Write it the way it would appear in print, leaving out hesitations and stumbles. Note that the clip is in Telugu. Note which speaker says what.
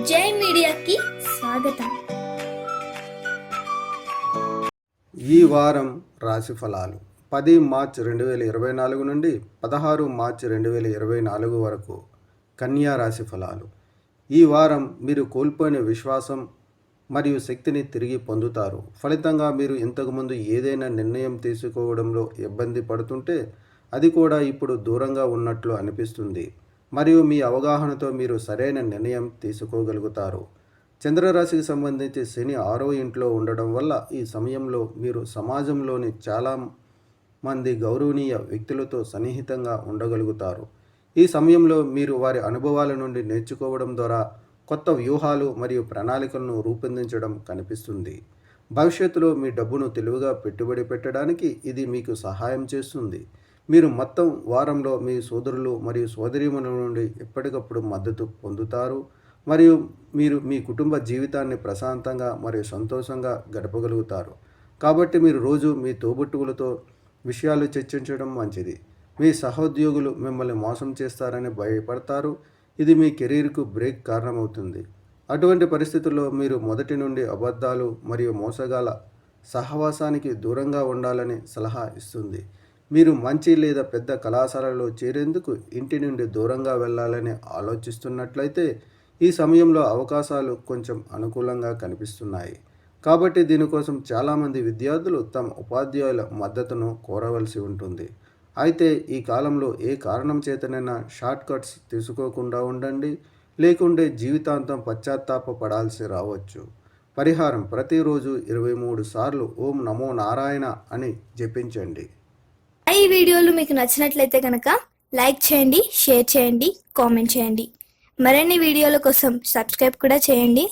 Speaker 1: జై మీడియాకి స్వాగతం.
Speaker 2: ఈ వారం రాశి ఫలాలు 10 మార్చ్ 2024 నుండి 16 మార్చ్ 2024 వరకు కన్యా రాశి ఫలాలు. ఈ వారం మీరు కోల్పోయిన విశ్వాసం మరియు శక్తిని తిరిగి పొందుతారు. ఫలితంగా మీరు ఇంతకుముందు ఏదైనా నిర్ణయం తీసుకోవడంలో ఇబ్బంది పడుతుంటే అది కూడా ఇప్పుడు దూరంగా ఉన్నట్లు అనిపిస్తుంది మరియు మీ అవగాహనతో మీరు సరైన నిర్ణయం తీసుకోగలుగుతారు. చంద్రరాశికి సంబంధించి శని 6వ ఇంట్లో ఉండడం వల్ల ఈ సమయంలో మీరు సమాజంలోని చాలా మంది గౌరవనీయ వ్యక్తులతో సన్నిహితంగా ఉండగలుగుతారు. ఈ సమయంలో మీరు వారి అనుభవాల నుండి నేర్చుకోవడం ద్వారా కొత్త వ్యూహాలు మరియు ప్రణాళికలను రూపొందించడం కనిపిస్తుంది. భవిష్యత్తులో మీ డబ్బును తెలివిగా పెట్టుబడి పెట్టడానికి ఇది మీకు సహాయం చేస్తుంది. మీరు మొత్తం వారంలో మీ సోదరులు మరియు సోదరీమణుల నుండి ఎప్పటికప్పుడు మద్దతు పొందుతారు మరియు మీరు మీ కుటుంబ జీవితాన్ని ప్రశాంతంగా మరియు సంతోషంగా గడపగలుగుతారు. కాబట్టి మీరు రోజు మీ తోబుట్టువులతో విషయాలు చర్చించడం మంచిది. మీ సహోద్యోగులు మిమ్మల్ని మోసం చేస్తారని భయపడతారు. ఇది మీ కెరీర్కు బ్రేక్ కారణమవుతుంది. అటువంటి పరిస్థితుల్లో మీరు మొదటి నుండి అబద్ధాలు మరియు మోసగాల సహవాసానికి దూరంగా ఉండాలని సలహా ఇస్తుంది. మీరు మంచి లేదా పెద్ద కళాశాలలో చేరేందుకు ఇంటి నుండి దూరంగా వెళ్ళాలని ఆలోచిస్తున్నట్లయితే ఈ సమయంలో అవకాశాలు కొంచెం అనుకూలంగా కనిపిస్తున్నాయి. కాబట్టి దీనికోసం చాలామంది విద్యార్థులు తమ ఉపాధ్యాయుల మద్దతును కోరవలసి ఉంటుంది. అయితే ఈ కాలంలో ఏ కారణం చేతనైనా షార్ట్ కట్స్ తీసుకోకుండా ఉండండి, లేకుంటే జీవితాంతం పశ్చాత్తాప పడాల్సి రావచ్చు. పరిహారం: ప్రతిరోజు 23 సార్లు ఓం నమో నారాయణ అని జపించండి.
Speaker 1: ఈ వీడియోలు మీకు నచ్చినట్లయితే కనుక లైక్ చేయండి, షేర్ చేయండి, కామెంట్ చేయండి. మరిన్ని వీడియోల కోసం సబ్స్క్రైబ్ కూడా చేయండి.